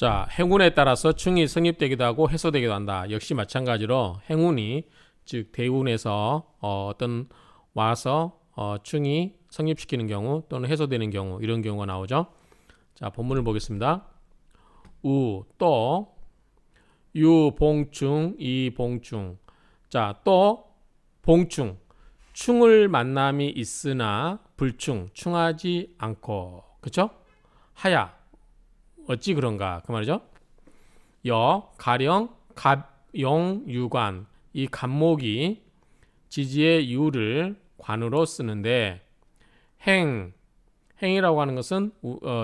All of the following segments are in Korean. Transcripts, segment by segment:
자, 행운에 따라서 충이 성립되기도 하고 해소되기도 한다. 역시 마찬가지로 행운이 즉 대운에서 어떤 와서 충이 성립시키는 경우 또는 해소되는 경우 이런 경우가 나오죠. 자, 본문을 보겠습니다. 우, 또, 유, 봉충, 이, 봉충. 자, 또, 봉충. 충을 만남이 있으나 불충, 충하지 않고. 그쵸? 하야. 어찌 그런가 그 말이죠. 여, 가령, 갑용, 유관. 이 갑목이 지지의 유를 관으로 쓰는데 행이라고 하는 것은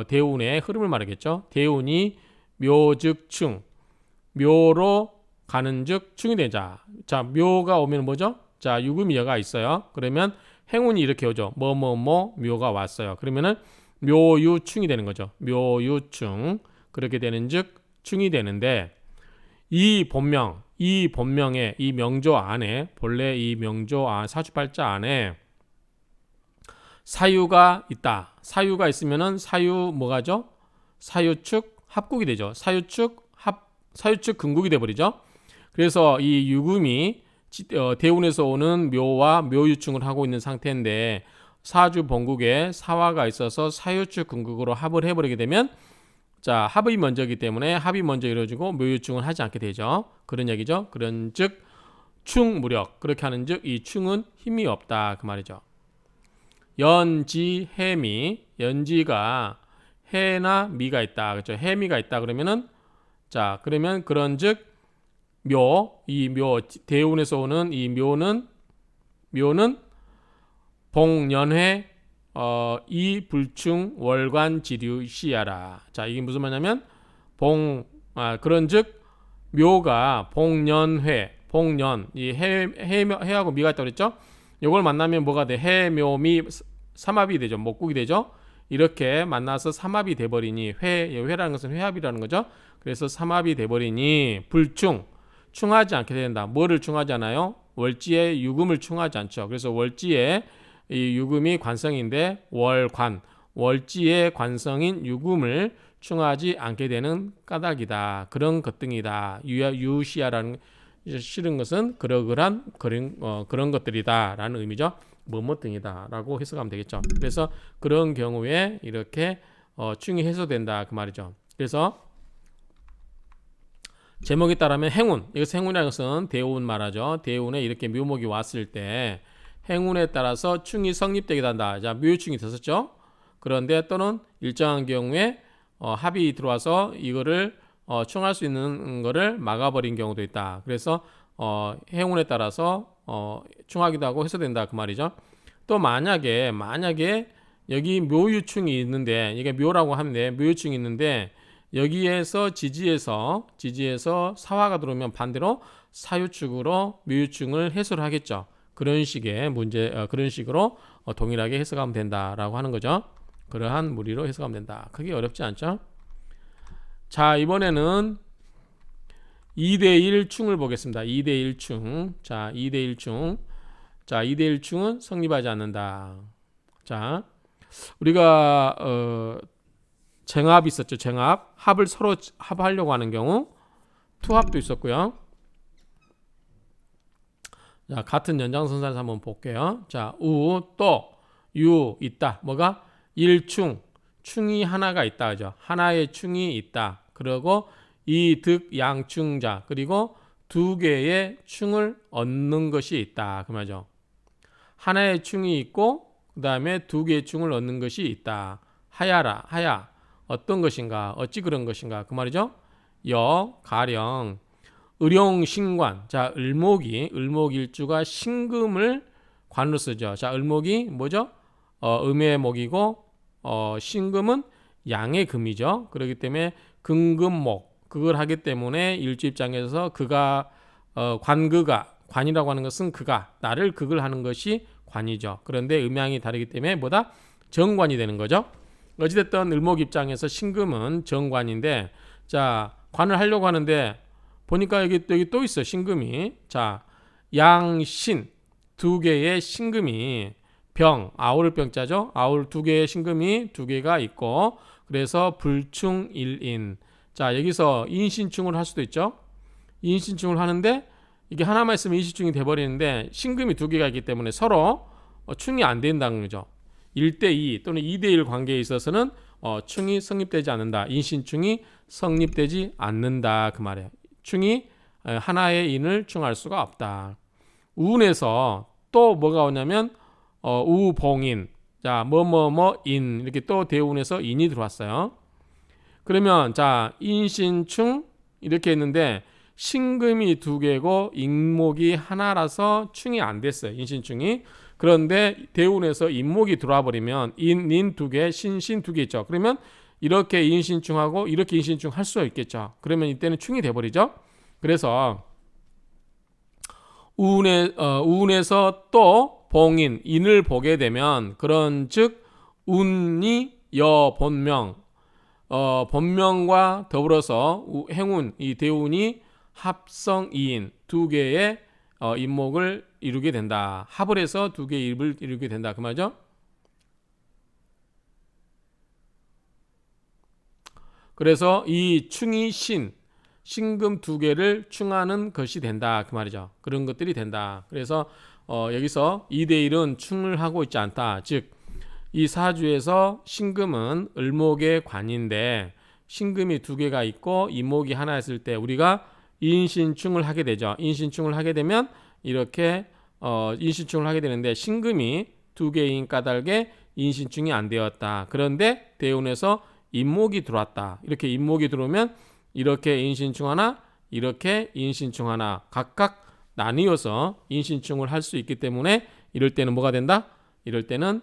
대운의 흐름을 말하겠죠. 대운이 묘즉충, 묘로 가는즉 충이 되자. 자, 묘가 오면 뭐죠? 자, 유금여가 있어요. 그러면 행운이 이렇게 오죠. 뭐뭐뭐 묘가 왔어요. 그러면은 묘유충이 되는 거죠. 묘유충. 그렇게 되는즉 충이 되는데 이 본명의 이 명조 안에 본래 이 명조 사주팔자 안에 사유가 있다. 사유가 있으면은 사유 뭐가죠? 사유축 합국이 되죠. 사유축 근국이 돼 버리죠. 그래서 이 유금이 대운에서 오는 묘와 묘유충을 하고 있는 상태인데 사주 본국에 사화가 있어서 사유축 근국으로 합을 해버리게 되면 자, 합이 먼저이기 때문에 합이 먼저 이루어지고 묘유충은 하지 않게 되죠. 그런 얘기죠. 그런즉 충무력 그렇게 하는즉 이 충은 힘이 없다 그 말이죠. 연지 해미 연지가 해나 미가 있다 그렇죠. 해미가 있다 그러면은 자 그러면 그런즉 이 묘 대운에서 오는 이 묘는 봉년회 이 불충 월관 지류 시야라. 자 이게 무슨 말이냐면 그런즉 묘가 봉년 이 해하고 미가 있다고 그랬죠. 이걸 만나면 뭐가 돼? 해묘미 삼합이 되죠. 목국이 되죠. 이렇게 만나서 삼합이 돼버리니 회라는 것은 회합이라는 거죠. 그래서 삼합이 돼버리니 충하지 않게 된다. 뭐를 충하지 않아요? 월지에 유금을 충하지 않죠. 그래서 월지에 이 유금이 관성인데 월지의 관성인 유금을 충하지 않게 되는 까닭이다. 그런 것등이다. 유시야라는 싫은 것은 그러한 그런 것들이다라는 의미죠. 뭐뭐 등이다라고 해석하면 되겠죠. 그래서 그런 경우에 이렇게 충이 해소된다 그 말이죠. 그래서 제목에 따르면 행운, 이것은 행운이라는 것은 대운 말하죠. 대운에 이렇게 묘목이 왔을 때 행운에 따라서 충이 성립되게 한다. 자, 묘충이 됐었죠. 그런데 또는 일정한 경우에 합이 들어와서 이거를 충할 수 있는 거를 막아버린 경우도 있다. 그래서 행운에 따라서 충하기도 하고 해소된다 그 말이죠. 또 만약에 여기 묘유충이 있는데 이게 묘라고 하는데 묘유충이 있는데 여기에서 지지에서 사화가 들어오면 반대로 사유축으로 묘유충을 해소를 하겠죠. 그런 식의 그런 식으로 동일하게 해석하면 된다라고 하는 거죠. 그러한 무리로 해석하면 된다. 그게 어렵지 않죠? 자, 이번에는 2대1 충을 보겠습니다. 2대1 충. 자, 2대1 충. 자, 2대1 충은 성립하지 않는다. 자, 우리가 쟁합이 있었죠. 합을 서로 합하려고 하는 경우 투합도 있었고요. 자, 같은 연장선상에서 한번 볼게요. 자, 또, 유 있다. 뭐가? 일충, 충이 하나가 있다. 그죠? 하나의 충이 있다. 그리고 이득 양충자, 그리고 두 개의 충을 얻는 것이 있다. 그 말이죠. 하나의 충이 있고, 그 다음에 두 개의 충을 얻는 것이 있다. 하야. 어떤 것인가? 어찌 그런 것인가? 그 말이죠. 가령, 을용신관. 자, 을목일주가 신금을 관으로 쓰죠. 자, 을목이 뭐죠? 음의 목이고, 신금은 양의 금이죠. 그렇기 때문에 금금목. 그걸 하기 때문에 일주 입장에서 관이라고 하는 것은 나를 극을 하는 것이 관이죠. 그런데 음양이 다르기 때문에 뭐다? 정관이 되는 거죠. 어찌됐든 을목 입장에서 신금은 정관인데, 자, 관을 하려고 하는데, 보니까 여기 또 있어, 신금이. 자, 양신, 두 개의 신금이, 아울 병자죠. 아울 두 개의 신금이 두 개가 있고, 그래서 불충일인. 자, 여기서 인신충을 할 수도 있죠. 인신충을 하는데 이게 하나만 있으면 인신충이 돼버리는데 신금이 두 개가 있기 때문에 서로 충이 안 된다는 거죠. 1대2 또는 2대1 관계에 있어서는 충이 성립되지 않는다. 인신충이 성립되지 않는다. 그 말이에요. 충이 하나의 인을 충할 수가 없다. 우운에서 또 뭐가 오냐면 우봉인, 자 뭐뭐뭐인 이렇게 또 대운에서 인이 들어왔어요. 그러면 자 인신충 이렇게 했는데 신금이 두 개고 인목이 하나라서 충이 안 됐어요. 인신충이. 그런데 대운에서 인목이 들어와 버리면 인 두 개, 신신 두 개 있죠. 그러면 이렇게 인신충하고 이렇게 인신충 할 수 있겠죠. 그러면 이때는 충이 돼 버리죠. 그래서 우운에서 또 봉인, 인을 보게 되면 그런즉 운이 여본명, 본명과 더불어서 행운, 이 대운이 합성 이인 두 개의 인목을 이루게 된다. 합을 해서 두 개의 입을 이루게 된다. 그 말이죠. 그래서 이 충이 신금 두 개를 충하는 것이 된다. 그 말이죠. 그런 것들이 된다. 그래서 여기서 2대1은 충을 하고 있지 않다. 즉, 이 사주에서 신금은 을목의 관인데 신금이 두 개가 있고 인목이 하나 있을 때 우리가 인신충을 하게 되죠. 인신충을 하게 되면 이렇게 인신충을 하게 되는데 신금이 두 개인 까닭에 인신충이 안 되었다. 그런데 대운에서 인목이 들어왔다. 이렇게 인목이 들어오면 이렇게 인신충 하나, 이렇게 인신충 하나 각각 나뉘어서 인신충을 할 수 있기 때문에 이럴 때는 뭐가 된다? 이럴 때는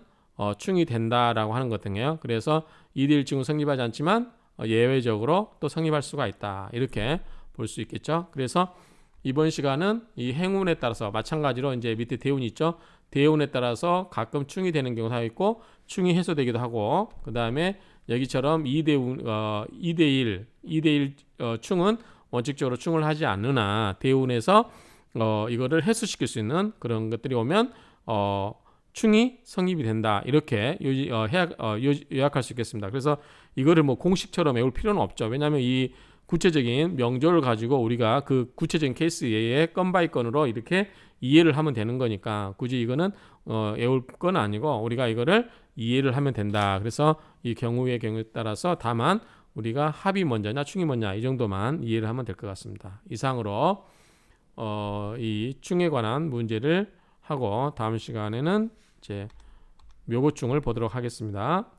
충이 된다라고 하는 거거든요. 그래서 2대1충은 성립하지 않지만 예외적으로 또 성립할 수가 있다. 이렇게 볼 수 있겠죠. 그래서 이번 시간은 이 행운에 따라서 마찬가지로 이제 밑에 대운이 있죠. 대운에 따라서 가끔 충이 되는 경우가 있고 충이 해소되기도 하고 그 다음에 여기처럼 2대1 충은 원칙적으로 충을 하지 않으나 대운에서 이거를 해소시킬 수 있는 그런 것들이 오면 충이 성립이 된다. 이렇게 요약할 수 있겠습니다. 그래서 이거를 뭐 공식처럼 외울 필요는 없죠. 왜냐하면 이 구체적인 명조를 가지고 우리가 그 구체적인 케이스에 건 바이 건으로 이렇게 이해를 하면 되는 거니까 굳이 이거는 외울 건 아니고 우리가 이거를 이해를 하면 된다. 그래서 이 경우에 따라서 다만 우리가 합이 먼저냐 충이 먼저냐 이 정도만 이해를 하면 될 것 같습니다. 이상으로 이 충에 관한 문제를 하고 다음 시간에는 이제 묘고충을 보도록 하겠습니다.